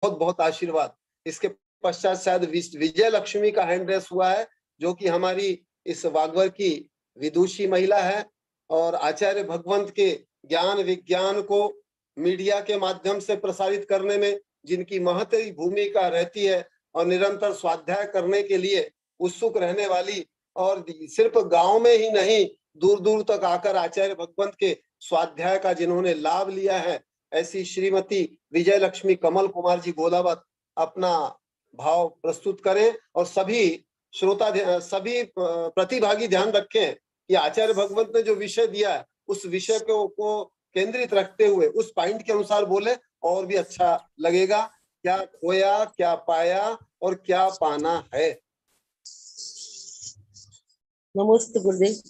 बहुत बहुत आशीर्वाद। इसके पश्चात शायद विजय लक्ष्मी का हैंड रेस हुआ है, जो कि हमारी इस वागवर की विदुषी महिला है और आचार्य भगवंत के ज्ञान विज्ञान को मीडिया के माध्यम से प्रसारित करने में जिनकी महत्वपूर्ण भूमिका रहती है और निरंतर स्वाध्याय करने के लिए उत्सुक रहने वाली, और सिर्फ गांव में ही नहीं दूर दूर तक आकर आचार्य भगवंत के स्वाध्याय का जिन्होंने लाभ लिया है, ऐसी श्रीमती विजय लक्ष्मी कमल कुमार जी गोलावत अपना भाव प्रस्तुत करें। और सभी श्रोता, सभी प्रतिभागी ध्यान रखें कि आचार्य भगवंत ने जो विषय दिया है उस विषय को केंद्रित रखते हुए उस पॉइंट के अनुसार बोले और भी अच्छा लगेगा। क्या खोया, क्या पाया और क्या पाना है। नमस्ते गुरुदेव।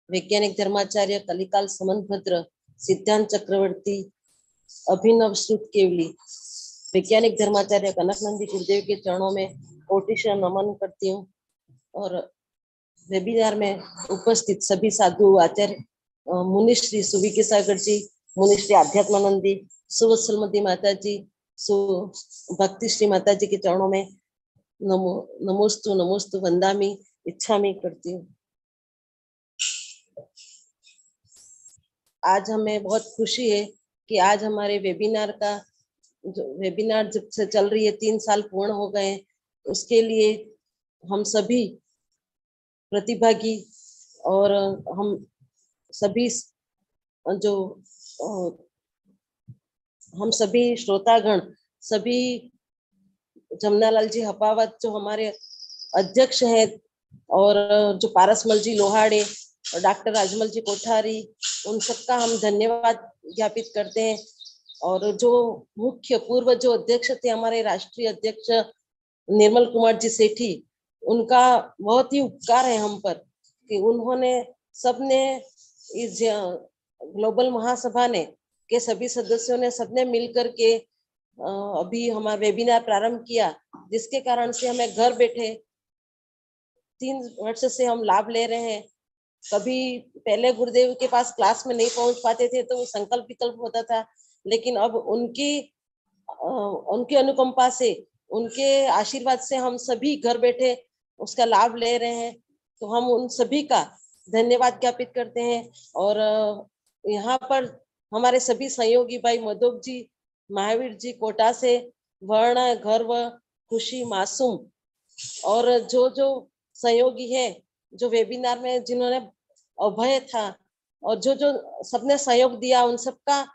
वैज्ञानिक धर्माचार्य कलिकाल समन्भद्र सिद्धांत चक्रवर्ती अभिनव श्रुत केवली वैज्ञानिक धर्माचार्य कनकनंदी गुरुदेव के चरणों में कोटिशः नमन करती हूँ। और वेबिनार में उपस्थित सभी साधु आचार्य मुनिश्री सुविकी सागर जी, मुनिश्री आध्यात्मानंद जी, सुवत्सलमती माता जी, भक्ति श्री माता जी के चरणों में नमोस्तु नमोस्तु वंदामी इच्छामी करती हूँ। आज हमें बहुत खुशी है कि आज हमारे वेबिनार का जो वेबिनार जब से चल रही है 3 साल पूर्ण हो गए, उसके लिए हम सभी प्रतिभागी और हम सभी जो हम सभी श्रोतागण, सभी जमनालाल जी हपावत जो हमारे अध्यक्ष हैं, और जो पारसमल जी लोहाड़े और डॉक्टर राजमल जी कोठारी, उन सबका हम धन्यवाद ज्ञापित करते हैं। और जो मुख्य पूर्व जो अध्यक्ष थे हमारे राष्ट्रीय अध्यक्ष निर्मल कुमार जी सेठी, उनका बहुत ही उपकार है हम पर कि उन्होंने सबने इस ग्लोबल महासभा ने के सभी सदस्यों ने सबने मिलकर के अभी हमारा वेबिनार प्रारंभ किया, जिसके कारण से हमें घर बैठे 3 वर्ष से हम लाभ ले रहे हैं। कभी पहले गुरुदेव के पास क्लास में नहीं पहुंच पाते थे तो वो संकल्प विकल्प होता था, लेकिन अब उनकी अनुकंपा से, उनके आशीर्वाद से हम सभी घर बैठे उसका लाभ ले रहे हैं। तो हम उन सभी का धन्यवाद ज्ञापित करते हैं। और यहाँ पर हमारे सभी सहयोगी भाई मधोक जी, महावीर जी कोटा से, वर्ण गर्व खुशी मासूम, और जो जो सहयोगी है जो वेबिनार में जिन्होंने अभय था और जो जो सबने सहयोग दिया, उन सबका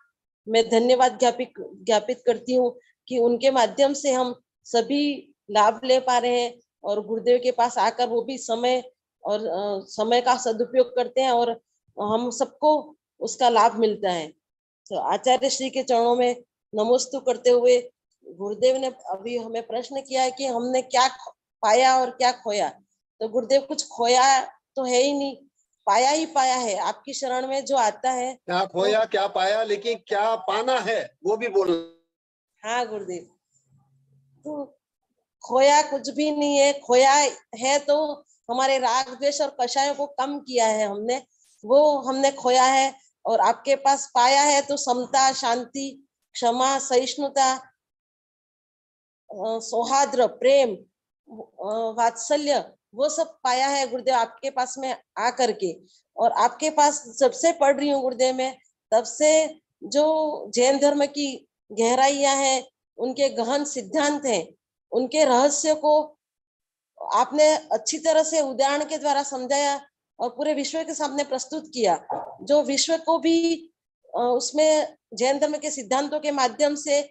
मैं धन्यवाद ज्ञापित करती हूँ कि उनके माध्यम से हम सभी लाभ ले पा रहे हैं। और गुरुदेव के पास आकर वो भी समय का सदुपयोग करते हैं और हम सबको उसका लाभ मिलता है। तो आचार्य श्री के चरणों में नमोस्तु करते हुए, गुरुदेव ने अभी हमें प्रश्न किया है कि हमने क्या पाया और क्या खोया। तो गुरुदेव, कुछ खोया तो है ही नहीं, पाया ही पाया है। आपकी शरण में जो आता है, क्या खोया क्या पाया, लेकिन क्या पाना है वो भी बोलना। हाँ गुरुदेव, तो खोया कुछ भी नहीं है। खोया है तो हमारे राग द्वेष और कषायों को कम किया है हमने, वो हमने खोया है। और आपके पास पाया है तो समता, शांति, क्षमा, सहिष्णुता, सौहार्द, प्रेम, वात्सल्य, वो सब पाया है गुरुदेव आपके पास में आकर के। और आपके पास जब से पढ़ रही हूँ गुरुदेव में, तब से जो जैन धर्म की गहराइयां हैं, उनके गहन सिद्धांत हैं, उनके रहस्य को आपने अच्छी तरह से उदाहरण के द्वारा समझाया और पूरे विश्व के सामने प्रस्तुत किया, जो विश्व को भी उसमें जैन धर्म के सिद्धांतों के माध्यम से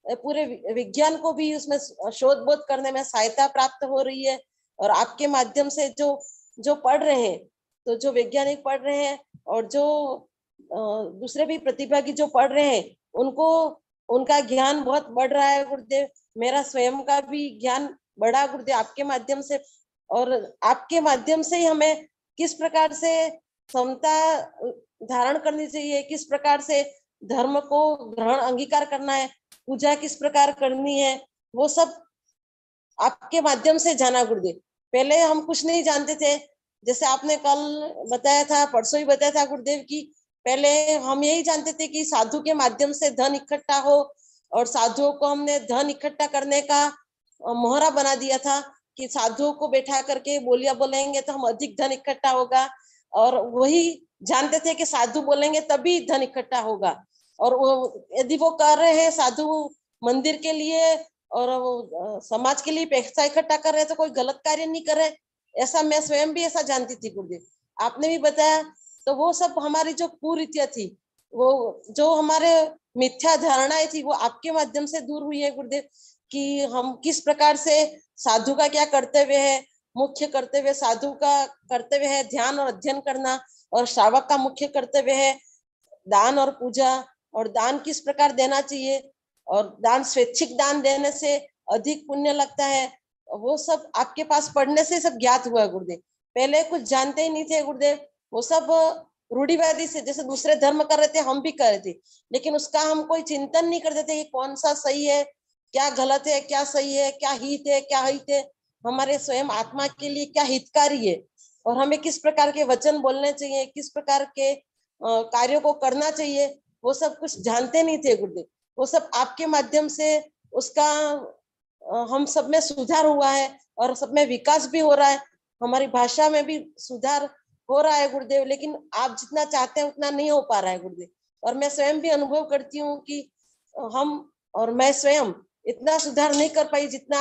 पूरे विज्ञान को भी उसमें शोध बोध करने में सहायता प्राप्त हो रही है। और आपके माध्यम से जो पढ़ रहे हैं, तो जो वैज्ञानिक पढ़ रहे हैं और जो दूसरे भी प्रतिभागी जो पढ़ रहे हैं, उनको उनका ज्ञान बहुत बढ़ रहा है गुरुदेव। मेरा स्वयं का भी ज्ञान बढ़ा गुरुदेव आपके माध्यम से। और आपके माध्यम से ही हमें किस प्रकार से समता धारण करनी चाहिए, किस प्रकार से धर्म को ग्रहण अंगीकार करना है, पूजा किस प्रकार करनी है, वो सब आपके माध्यम से जाना गुरुदेव। पहले हम कुछ नहीं जानते थे, जैसे आपने कल बताया था, परसों ही बताया था गुरुदेव की, पहले हम यही जानते थे कि साधु के माध्यम से धन इकट्ठा हो और साधुओं को हमने धन इकट्ठा करने का मोहरा बना दिया था कि साधुओं को बैठा करके बोलिया बोलेंगे तो हम अधिक धन इकट्ठा होगा, और वही जानते थे कि साधु बोलेंगे तभी धन इकट्ठा होगा। और वो यदि वो कर रहे हैं साधु मंदिर के लिए और समाज के लिए पैसा इकट्ठा कर रहे हैं तो कोई गलत कार्य नहीं कर रहे, ऐसा मैं स्वयं भी ऐसा जानती थी गुरुदेव, आपने भी बताया। तो वो सब हमारी जो कुरीतियां थी, वो जो हमारे मिथ्या धारणाएं थी, वो आपके माध्यम से दूर हुई है गुरुदेव, कि हम किस प्रकार से साधु का क्या कर्तव्य है। मुख्य कर्तव्य साधु का कर्तव्य है ध्यान और अध्ययन करना, और श्रावक का मुख्य कर्तव्य है दान और पूजा, और दान किस प्रकार देना चाहिए, और दान स्वैच्छिक दान देने से अधिक पुण्य लगता है। वो सब आपके पास पढ़ने से सब ज्ञात हुआ गुरुदेव, पहले कुछ जानते ही नहीं थे गुरुदेव, वो सब रूढ़िवादी से जैसे दूसरे धर्म कर रहे थे हम भी कर रहे थे, लेकिन उसका हम कोई चिंतन नहीं करते थे कि कौन सा सही है, क्या गलत है, क्या सही है, क्या हित है, क्या हित है, हमारे स्वयं आत्मा के लिए क्या हितकारी है, और हमें किस प्रकार के वचन बोलने चाहिए, किस प्रकार के कार्यों को करना चाहिए, वो सब कुछ जानते नहीं थे गुरुदेव। वो सब आपके माध्यम से उसका हम सब में सुधार हुआ है, और सब में विकास भी हो रहा है, हमारी भाषा में भी सुधार हो रहा है गुरुदेव, लेकिन आप जितना चाहते हैं उतना नहीं हो पा रहा है गुरुदेव। और मैं स्वयं भी अनुभव करती हूँ कि हम और मैं स्वयं इतना सुधार नहीं कर पाई जितना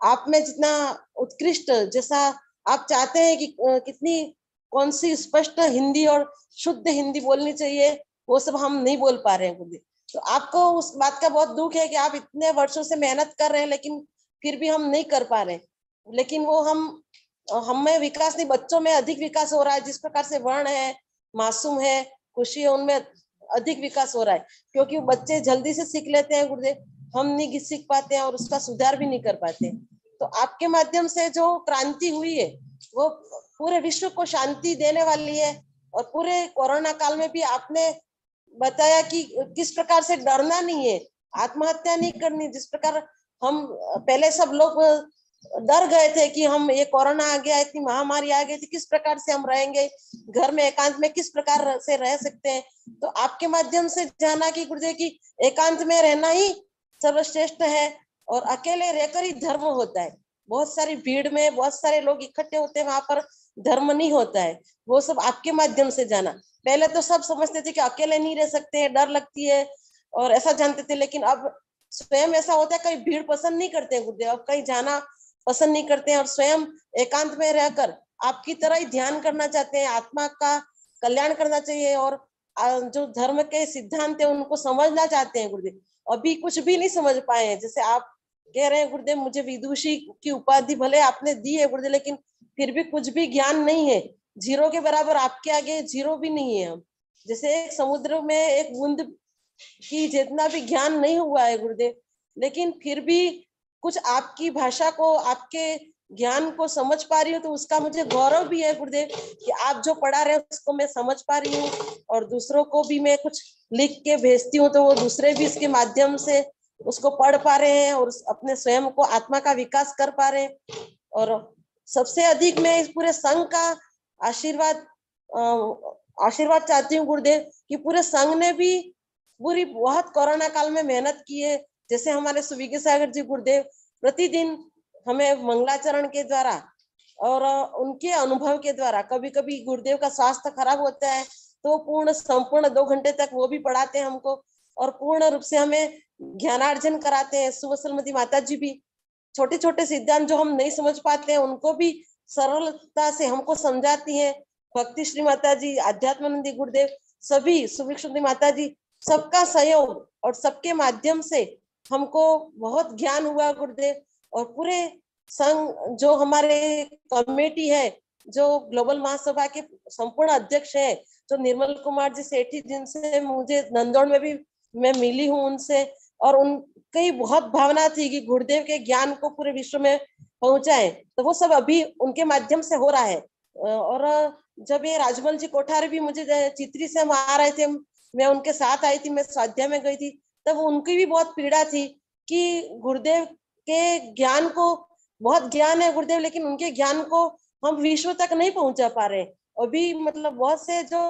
आप में, जितना उत्कृष्ट जैसा आप चाहते हैं कि कितनी कौन सी स्पष्ट हिंदी और शुद्ध हिंदी बोलनी चाहिए, वो सब हम नहीं बोल पा रहे हैं गुरुदेव। तो आपको उस बात का बहुत दुख है कि आप इतने वर्षों से मेहनत कर रहे हैं लेकिन फिर भी हम नहीं कर पा रहे, लेकिन वो हम में विकास नहीं, बच्चों में अधिक विकास हो रहा है। जिस प्रकार से वर्ण है, मासूम है, खुशी है, उनमें अधिक विकास हो रहा है, क्योंकि वो बच्चे जल्दी से सीख लेते हैं गुरुदेव, हम नहीं सीख पाते हैं और उसका सुधार भी नहीं कर पाते। तो आपके माध्यम से जो क्रांति हुई है वो पूरे विश्व को शांति देने वाली है। और पूरे कोरोना काल में भी आपने बताया कि किस प्रकार से डरना नहीं है, आत्महत्या नहीं करनी। जिस प्रकार हम पहले सब लोग डर गए थे कि हम ये कोरोना आ गया, इतनी महामारी आ गई थी, किस प्रकार से हम रहेंगे घर में, एकांत में किस प्रकार से रह सकते हैं। तो आपके माध्यम से जाना कि गुरुदेव की एकांत में रहना ही सर्वश्रेष्ठ है, और अकेले रहकर ही धर्म होता है। बहुत सारी भीड़ में बहुत सारे लोग इकट्ठे होते हैं, वहां पर धर्म नहीं होता है। वो सब आपके माध्यम से जाना, पहले तो सब समझते थे कि अकेले नहीं रह सकते हैं, डर लगती है और ऐसा जानते थे, लेकिन अब स्वयं ऐसा होता है, कहीं भीड़ पसंद नहीं करते हैं गुरुदेव, अब कहीं जाना पसंद नहीं करते हैं, और स्वयं एकांत में रहकर आपकी तरह ही ध्यान करना चाहते हैं, आत्मा का कल्याण करना चाहिए, और जो धर्म के सिद्धांत है उनको समझना चाहते हैं गुरुदेव। अभी कुछ भी नहीं समझ पाए हैं, जैसे आप कह रहे हैं गुरुदेव, मुझे विदुषी की उपाधि भले आपने दी है गुरुदेव, लेकिन फिर भी कुछ भी ज्ञान नहीं है, जीरो के बराबर, आपके आगे जीरो भी नहीं है हम। जैसे एक समुद्र में एक बूंद की जितना भी ज्ञान नहीं हुआ है गुरुदेव, लेकिन फिर भी कुछ आपकी भाषा को, आपके ज्ञान को समझ पा रही हूँ, तो उसका मुझे गौरव भी है गुरुदेव कि आप जो पढ़ा रहे हैं उसको मैं समझ पा रही हूँ, और दूसरों को भी मैं कुछ लिख के भेजती हूँ तो वो दूसरे भी इसके माध्यम से उसको पढ़ पा रहे हैं और अपने स्वयं को, आत्मा का विकास कर पा रहे हैं। और सबसे अधिक मैं इस पूरे संघ का आशीर्वाद आशीर्वाद चाहती हूँ गुरुदेव कि पूरे संघ ने भी पूरी बहुत कोरोना काल में मेहनत की है। जैसे हमारे सुविज्ञ सागर जी गुरुदेव प्रतिदिन हमें मंगलाचरण के द्वारा और उनके अनुभव के द्वारा, कभी कभी गुरुदेव का स्वास्थ्य खराब होता है तो पूर्ण संपूर्ण 2 घंटे तक वो भी पढ़ाते हैं हमको, और पूर्ण रूप से हमें ज्ञानार्जन कराते हैं। सुवसलमती माता जी भी छोटे छोटे सिद्धांत जो हम नहीं समझ पाते हैं उनको भी सरलता से हमको समझाती हैं। भक्ति श्री माता जी, आध्यात्मानंदी गुरुदेव, सभी सुविक्षुति माता जी, सबका सहयोग और सबके माध्यम से हमको बहुत ज्ञान हुआ गुरुदेव। और पूरे संघ जो हमारे कमेटी है, जो ग्लोबल महासभा के संपूर्ण अध्यक्ष है, जो निर्मल कुमार जी सेठी, जिनसे मुझे नंदौड़ में भी मैं मिली हूँ उनसे, और उनकी बहुत भावना थी कि गुरुदेव के ज्ञान को पूरे विश्व में पहुंचाए, तो वो सब अभी उनके माध्यम से हो रहा है। और जब ये राजमल जी कोठारी भी मुझे चित्री से हम आ रहे थे, मैं उनके साथ आई थी, मैं स्वाध्याय में गई थी, तब उनकी भी बहुत पीड़ा थी कि गुरुदेव के ज्ञान को, बहुत ज्ञान है गुरुदेव, लेकिन उनके ज्ञान को हम विश्व तक नहीं पहुंचा पा रहे। अभी मतलब बहुत से जो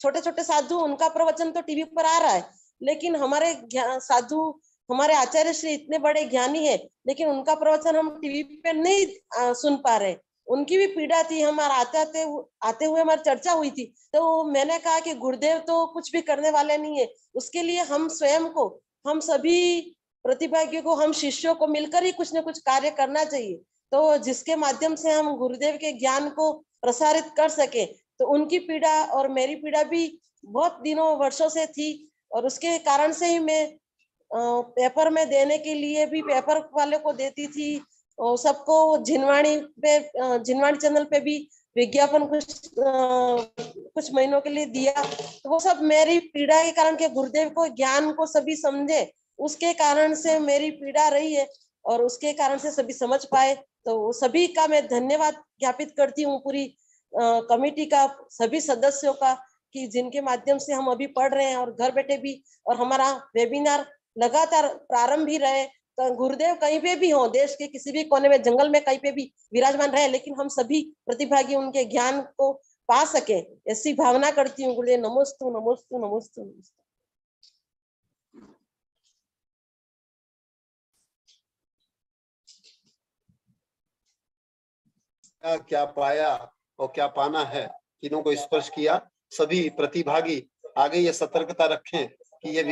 छोटे छोटे साधु, उनका प्रवचन तो टीवी पर आ रहा है, लेकिन हमारे साधु हमारे आचार्य श्री इतने बड़े ज्ञानी है, लेकिन उनका प्रवचन हम टीवी पे नहीं सुन पा रहे। उनकी भी पीड़ा थी, हमारा आते हुए हमारी चर्चा हुई थी, तो मैंने कहा कि गुरुदेव तो कुछ भी करने वाले नहीं है, उसके लिए हम स्वयं को, हम सभी प्रतिभागियों को, हम शिष्यों को मिलकर ही कुछ न कुछ कार्य करना चाहिए, तो जिसके माध्यम से हम गुरुदेव के ज्ञान को प्रसारित कर सके। तो उनकी पीड़ा और मेरी पीड़ा भी बहुत दिनों वर्षों से थी, और उसके कारण से ही मैं पेपर में देने के लिए भी पेपर वाले को देती थी, और सबको झिनवाणी चैनल पे भी विज्ञापन कुछ महीनों के लिए दिया। तो वो सब मेरी पीड़ा के कारण के गुरुदेव को ज्ञान को सभी समझे, उसके कारण से मेरी पीड़ा रही है, और उसके कारण से सभी समझ पाए। तो सभी का मैं धन्यवाद ज्ञापित करती हूँ, पूरी कमेटी का, सभी सदस्यों का, कि जिनके माध्यम से हम अभी पढ़ रहे हैं और घर बैठे भी, और हमारा वेबिनार लगातार प्रारंभ भी रहे। तो गुरुदेव कहीं पे भी हो, देश के किसी भी कोने में, जंगल में कहीं पे भी विराजमान रहे, लेकिन हम सभी प्रतिभागी उनके ज्ञान को पा सके, ऐसी भावना करती हूँ। गुरुदेव नमोस्तु नमोस्तु नमोस्तु नमोस्तु। क्या पाया और क्या पाना है, तीनों को स्पर्श किया। सभी प्रतिभागी आगे ये सतर्कता रखें कि ये